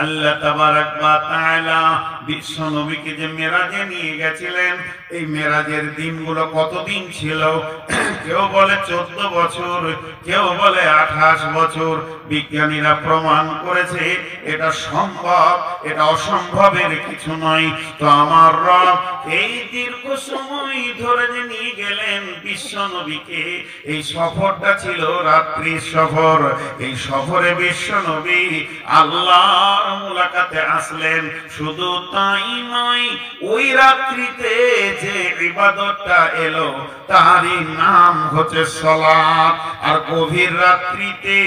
আল্লাহ তাবারাক ওয়া তাআলা বিশ্ব নবীকে যে মেরাজে নিয়ে গেছিলেন, এই মেরাজের দিনগুলো কতদিন ছিল? কেউ বলে 14 বছর, কেউ বলে 28 বছর। বিজ্ঞানীরা প্রমাণ করেছে এটা সম্ভব, এটা অসম্ভবের কিছু নয়। তো আমার রব এই দীর্ঘ সময় ধরে যে নিয়ে গেলেন বিশ্ব নবীকে, এই সফরটা ছিল রাত্রির সফর। এই সফরে বিশ্ব নবী আল্লাহর মুলাকাতে আসলেন। শুধু তাই নয়, ওই রাত্রিতে যে ইবাদতটা এলো তারই নাম হচ্ছে সালাত। আর গভীর রাত্রিতে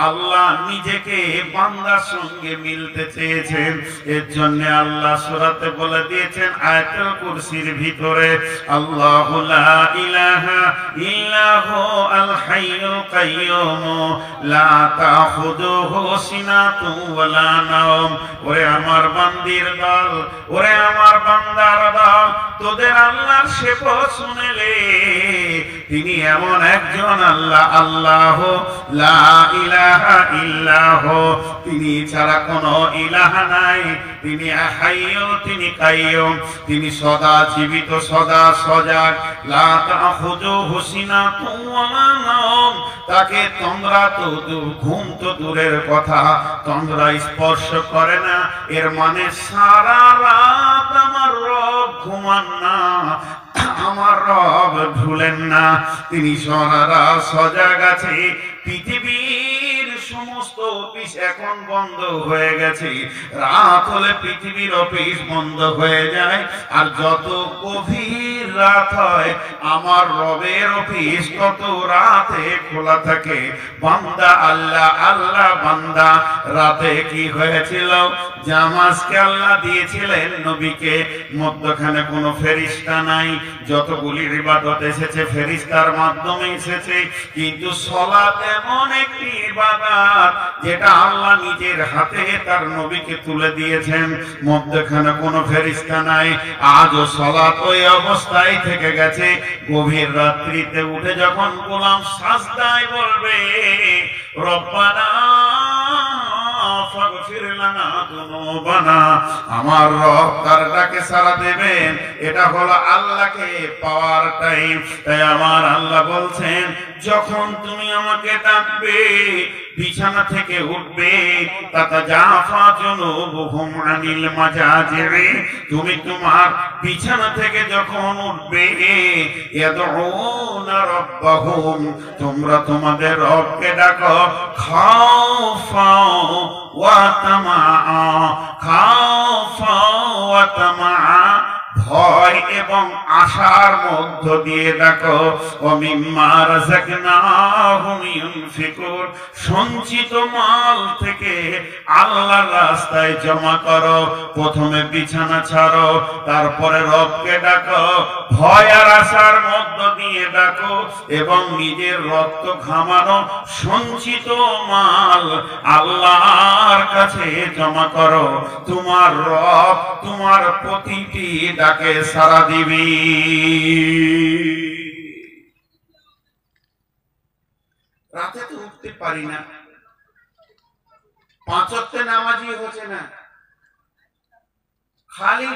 আল্লাহ নিজেকে বান্দার সঙ্গে মিলতে চেয়েছেন। এর জন্য আল্লাহ সূরাতে বলে দিয়েছেন আয়াতুল কুরসির ভিতরে, আল্লাহু লা ইলাহা ইল্লাহু আল হাইয়ুল কাইয়্যুম লা তাখুযুহু সিনাতুন ওয়ালা নাওম। ওরে আমার বান্দির দল, ওরে আমার বান্দার দল, তোদের আল্লাহর সেবক শুনেলে তিনি এমন একজন আল্লাহ, আল্লাহ লা ইলাহা ইল্লাহু, তিনি ছাড়া কোনো ইলাহা নাই। তিনি হাইয়্যু, তিনি কাইয়্যুম, তিনি সদা জীবিত, সদা সজাগ। লা তাখুযুহু সিনাতুন ওয়ালা নাওম, তাকে তন্দ্রা তো ঘুম তো দূরের কথা, তন্দ্রা স্পর্শ করে না। এর মানে সারা রাত আমার রব ঘুমান না, আমার রব ভুলেন না। তিনি সারা রাত সজাগ আছে। পৃথিবীর সমস্ত অফিস এখন বন্ধ হয়ে গেছে। রাত হলে পৃথিবীর অফিস বন্ধ হয়ে যায়। আর যত গভীর রাত হয় আমার রবের অফিস তত রাতে খোলা থাকে। বান্দা আল্লাহ, আল্লাহ বান্দা। রাতে কি হয়েছিল? জামাজকে আল্লাহ দিয়েছিলেন নবীকে, মধ্যখানে কোনো ফেরেশতা নাই। যতগুলি ইবাদত এসেছে ফেরেশতার মাধ্যমে এসেছে, কিন্তু সালাত এমন একটি ইবাদত যেটা আল্লাহ নিজের হাতে তার নবীকে তুলে দিয়েছেন, মধ্যখানে কোনো ফেরেশতা নাই। আজও সালাত ওই অবস্থায় থেকে গেছে। গভীর রাত্রিতে উঠে যখন গোলাম সাজদায় বলবে রব্বানা ফাগফির লানা যুনুবানা, আমার রব তার ডাকে সাড়া দেবেন। এটা হলো আল্লাহকে পাওয়ার টাইম। তাই আমার আল্লাহ বলছেন, যখন তুমি আমাকে ডাকবে, বিছানা থেকে উঠবে, তাতাজাফা জুনুবুহুম আনিল মাজাজি'i, তুমি তোমার বিছানা থেকে যখন উঠবে, ইয়াদউনা রাব্বাহুম, তোমরা তোমাদের রবকে ডাকো, খাওফা ওয়া তামাআ, খাওফা ওয়া তামাআ, ভয় এবং আশার মধ্য দিয়ে ডাকো। ওয়া মিম্মা রাযাকনাহুম ইউনফিকুন, সঞ্চিত মাল থেকে আল্লাহর রাস্তায় জমা করো। প্রথমে বিছানা ছাড়ো, তারপরে রবকে ডাকো, ভয় আর আশার মধ্য দিয়ে ডাকো, এবং নিজের রক্ত ঘামানো সঞ্চিত মাল আল্লাহর কাছে জমা করো। তোমার রব তোমার প্রতিটি ডাকে সাড়া দিবি। রাতে তো উঠতে পারি না, 5 ওয়াক্ত নামাজি হচ্ছে না, খালি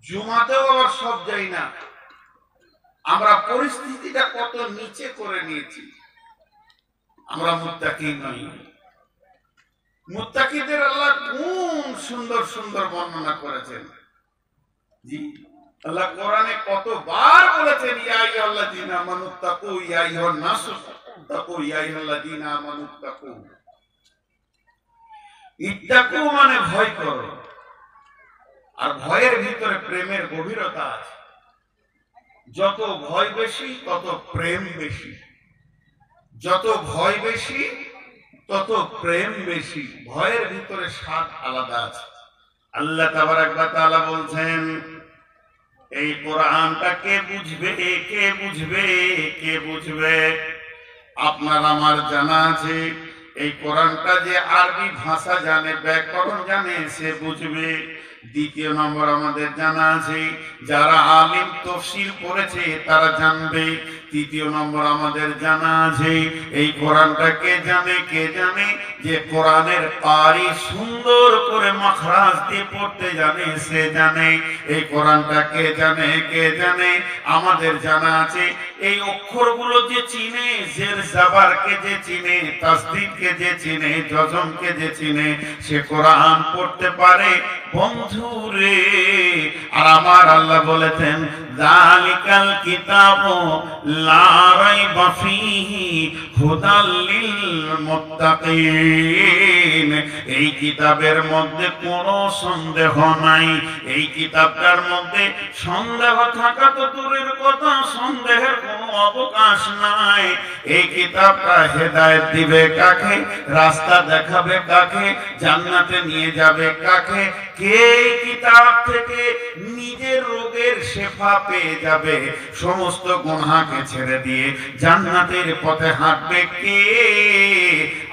জুমাতেও আবার সব যাই না। আমরা পরিস্থিতিটা কত নিচে করে নিয়েছি। আমরা মুত্তাকি নই। মুত্তাকিদের আল্লাহ কোন সুন্দর সুন্দর বর্ণনা করেছেন। জি, আল্লাহ কোরআনে কতবার বলেছেন, ইয়া আইয়ুহাল্লাযীনা আমানুত্তাকু, ইয়া আইয়ুহান নাসু তাকু, ইয়া আইয়ুহাল্লাযীনা আমানুত্তাকু। ইত্তাকু মানে ভয় করো। আর ভয়ের ভিতরে প্রেমের গভীরতা আছে। যত ভয় বেশি তত প্রেম বেশি, যত ভয় বেশি তত প্রেম বেশি। ভয়ের ভিতরে স্বাদ আলাদা আছে। আল্লাহ তাবারাক ওয়া তাআলা বলছেন, এই কোরআনটা কে বুঝবে, কে বুঝবে, কে বুঝবে? আপনার আমার জানা আছে এই কোরআনটা যে আরবি ভাষা জানে, ব্যাকরণ জানে, সে বুঝবে। দ্বিতীয় নম্বর আমাদের জানা আছে, যারা আলিম তাফসীর পড়েছে তারা জানবে। তৃতীয় নম্বর আমাদের জানা আছে, এই কোরআনটা কে জানে যে কোরআনের পারি সুন্দর করে মাখরাজ দিয়ে পড়তে জানে সে জানে। এই কোরআনটা কে জানে আমাদের জানা আছে। এই অক্ষরগুলো যে চিনে, জের জাবারকে যে চিনে, তাসদীদকে যে চিনে, জজমকে যে চিনে, সে কোরআন পড়তে পারে বন্ধু রে। আর আমার আল্লাহ বলেছেন, যালিকাল কিতাবু লা রাইবা ফীহি হুদাল লিল মুত্তাকিন। এই কিতাবের মধ্যে কোনো সন্দেহ নাই। এই কিতাবটার মধ্যে সন্দেহ থাকা তো দূরের কথা, সন্দেহের কোনো অবকাশ নাই। এই কিতাবটা হেদায়েত দিবে কাকে, রাস্তা দেখাবে কাকে, জান্নাতে নিয়ে যাবে কাকে, কে এই কিতাব থেকে নিজের রোগের শেফা পেয়ে যাবে, সমস্ত গুনাহকে ছেড়ে দিয়ে জান্নাতের পথে হাঁটবে কে?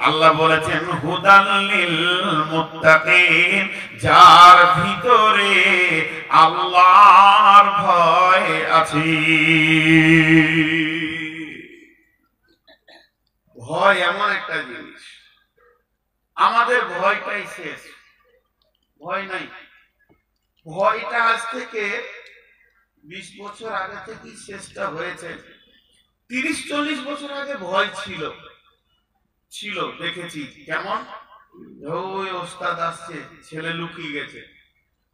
আল্লাহ বলেছেন হুদাল লিল মুত্তাকিন, যার ভিতরে আল্লাহর ভয় আছে। ভয় এমন একটা জিনিস, আমাদের ভয়টাই শেষ, ভয় নাই। ভয়টা আজ থেকে 20 বছর আগে থেকে শেষটা হয়েছে। 30-40 বছর আগে ভয় ছিল দেখেছি। কেমন? ওই ওস্তাদ আসছে, ছেলে লুকিয়ে গেছে,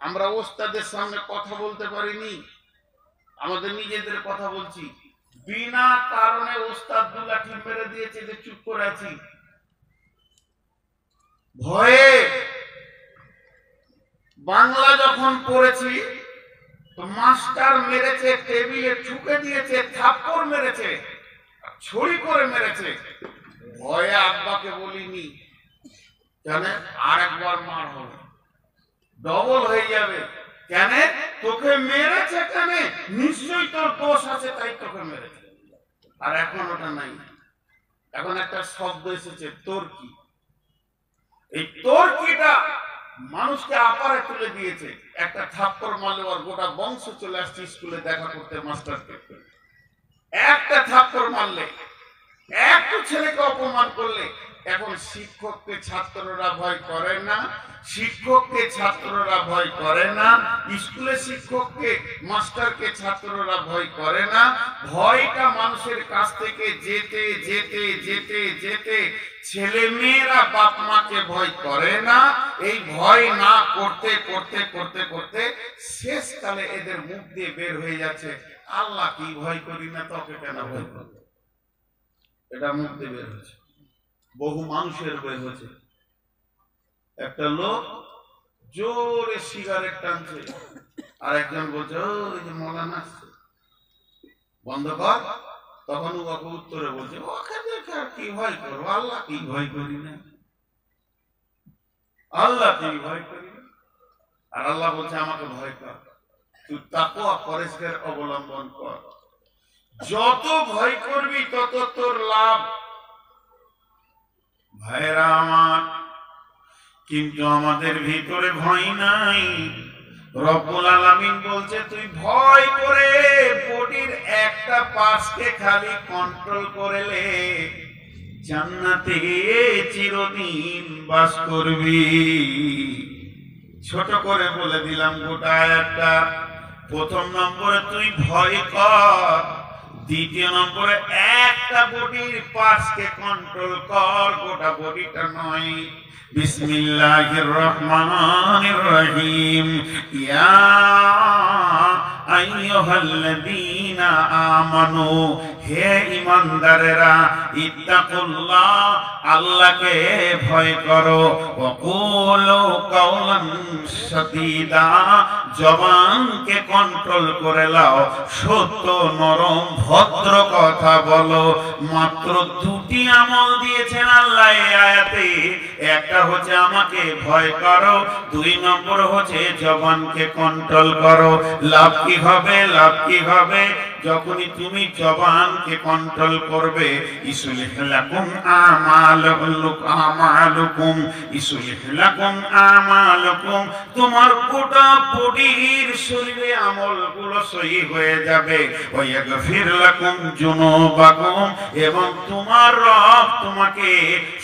আমরা ওস্তাদের সামনে কথা বলতে পারিনি, আমাদের নিজেদের কথা বলছি, বিনা কারণে ওস্তাদ 2 লাঠি মেরে দিয়েছে যে চুপ করে আছি ভয়ে। বাংলা যখন পড়েছি তো মাস্টার মেরেছে, টেবিলে ঠুকে দিয়েছে, থাপ্পড় মেরেছে, ছড়ি করে মেরেছে, ভয়ে আব্বাকে বলিনি, কেন আরেকবার মার হবে, ডবল হয়ে যাবে। কেন? তোকে মেরেছে, কেন? নিশ্চয়ই তোর দোষ আছে, তাই তোকে মেরেছে। আর এখন ওটা নাই, এখন একটা শব্দ এসেছে তোর কি। এই তোর কিটা মানুষকে আপারে তুলে দিয়েছে। একটা থাপ্পড় মারলে আর গোটা বংশ চলে আসছে স্কুলে দেখা করতে মাস্টারকে। একটা থাপ্পড় মারলে, একটু ছেলেকে অপমান করলে, এখন শিক্ষককে ছাত্ররা ভয় করে না, শিক্ষককে ছাত্ররা ভয় করে না, স্কুলে শিক্ষককে মাস্টারকে ছাত্ররা ভয় করে না। ভয়টা মানুষের কাছ থেকে যেতে যেতে যেতে যেতে ছেলে মেয়েরা বাপ মাকে ভয় করে না। এই ভয় না করতে করতে করতে করতে শেষকালে এদের মুখ দিয়ে বের হয়ে যাচ্ছে, আল্লাহ কি ভয় করি না, তোকে কেন ভয় করব। এটা মুখ দিয়ে বের হচ্ছে, বহু মানুষের বের হচ্ছে। একটা লোক জোরে সিগারেট টানছে, আর একজন বলছে ওই যে মৌলানা আসছে, বন্ধ কর। তখন ওকে উত্তরে বলছে, ওকে দেখে আর কি ভয় করবো, আল্লাহ কি ভয় করি না, আল্লাহ কি ভয় করি না। আর আল্লাহ বলছে আমাকে ভয় কর, তুই তাকওয়া পরহেজগার অবলম্বন কর। যত ভয় করবি তত তোর লাভ। ভাইরা আমার, কিন্তু আমাদের ভিতরে ভয় নাই। রব্বুল আলামিন বলছে তুই ভয় করে বডির একটা পার্টসকে খালি কন্ট্রোল করলে জান্নাতে চিরদিন বাস করবি। ছোট করে বলে দিলাম গোটা আয়াতটা। প্রথম নম্বরে তুই ভয় কর, দ্বিতীয় নম্বরে একটা বডির পার্টসকে কন্ট্রোল কর, গোটা বডিটা নয়। বিসমিল্লাহির রহমানির রহিম। ইয়া আইয়ুহাল্লাযীনা আমানু, হে ঈমানদারেরা, ইত্তাকুল্লাহ, আল্লাহকে ভয় করো, ওয়া কুলু কাওলান সাদীদা, জবানকে কন্ট্রোল করে লাও, সত্য নরম ভদ্র কথা বলো। মাত্র 2টি আমল দিয়েছেন আল্লাহ এই আয়াতে। একটা হচ্ছে আমাকে ভয় করো, 2 নম্বর হচ্ছে জবানকে কন্ট্রোল করো। লাভ কি হবে? লাভ কি হবে? যখনই তুমি জবানকে কন্ট্রোল করবে, ইসলিহ লাকুম আমালুকুম, ইসলিহ লাকুম আমালুকুম, তোমার গোটা বডির শরীরে আমলগুলো সহি হয়ে যাবে। ওয়া ইয়াগফির লাকুম যুনুবাকুম, এবং তোমার রব তোমাকে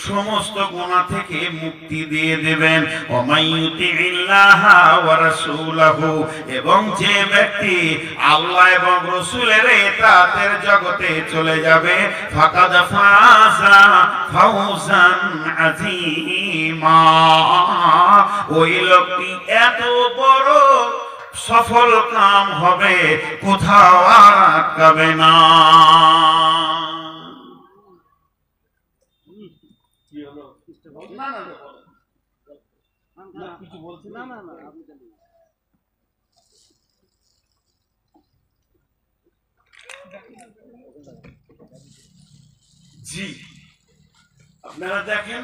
সমস্ত গুনাহ থেকে মুক্তি দিয়ে দেবেন। ওয়া মাইয়ুতিল্লাহা ওয়া রাসূলাহু, এবং যে ব্যক্তি আল্লাহ এবং রাসূলের ইতাআতের জগতে চলে যাবে, ফাকাদ ফাযা ফাওজান আযীমা, ওই লোকটি এত বড় সফল কাম হবে, কোথাও আর আটকাবে না। জি, আপনারা দেখেন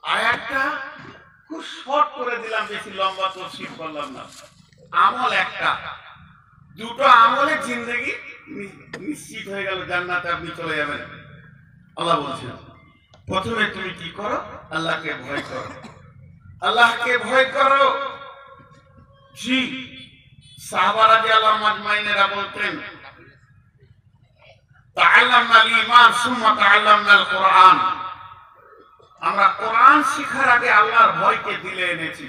আয়াতটা খুব শর্ট করে দিলাম, বেশি লম্বা তফসির করলাম না। আমল একটা, দুটো আমলে জিন্দেগি নিশ্চিত হয়ে গেল, জান্নাতে আপনি চলে যাবেন। আল্লাহ বলছেন প্রথমে তুমি কি করো, আল্লাহকে ভয় করো, আল্লাহকে ভয় করো। জি, সাহাবা রাদিয়াল্লাহু আজমাইনেরা বলতেন তাআল্লামনাল ঈমান সুম্মা তাআল্লামনাল কুরআন, আমরা কোরআন শিখার আগে আল্লাহর ভয়কে দিলে এনেছি,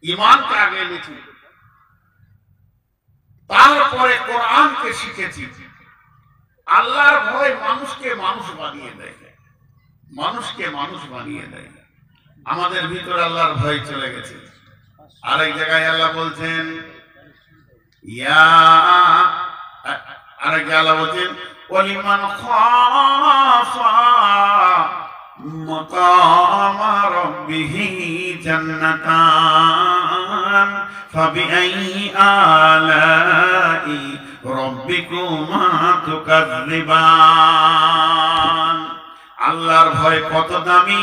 ঈমানকে আগে এনেছি, তারপরে কোরআনকে শিখেছি। আল্লাহর ভয় মানুষকে মানুষ বানিয়ে দেয়, মানুষকে মানুষ বানিয়ে দেয়। আমাদের ভিতর আল্লাহর ভয় চলে গেছে। আরেক জায়গায় আল্লাহ বলছেন আরেক জায়গায় আল্লাহ বলছেন ওয়ালিমান খাফা মাকামা রাব্বিহি জান্নাতান ফাবিআইয়ি আলাই রাব্বিকুমা তুকাযযিবান। আল্লাহর ভয় কত দামি,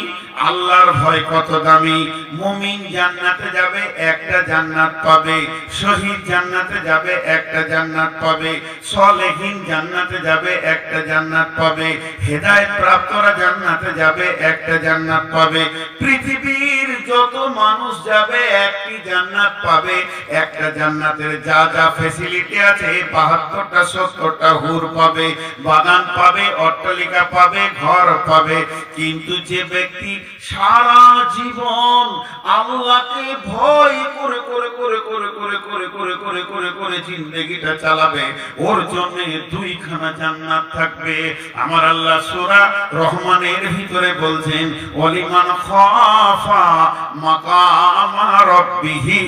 আল্লাহর ভয় কত দামি। মুমিন জান্নাতে যাবে, একটা জান্নাত পাবে। শহীদ জান্নাতে যাবে, একটা জান্নাত পাবে। সালেহীন জান্নাতে যাবে, একটা জান্নাত পাবে। হেদায়েত প্রাপ্তরা জান্নাতে যাবে, একটা জান্নাত পাবে। পৃথিবীর যত মানুষ যাবে একটি জান্নাত পাবে। একটা জান্নাতের যা যা ফ্যাসিলিটি আছে ৭২টা ৭০টা হুর পাবে, বাগান পাবে, অট্টালিকা পাবে, ঘর পাবে। কিন্তু যে ব্যক্তি সারা জীবন আল্লাহকে ভয় করে করে করে করে করে করে করে করে করে করে জিন্দেগিটা চালাবে, ওর জন্য দুইখানা জান্নাত থাকবে। আমার আল্লাহ সূরা রহমানের ভিতরে বলছেন ওয়ালিমান খাফা মাকামা রাব্বিহি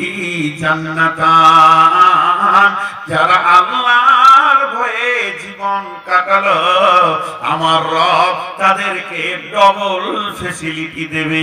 জান্নাতান, যারা আল্লাহর ভয়ে জীবন কাটালো আমার রব তাদেরকে ডবল ফ্যাসিলিটি দেবে।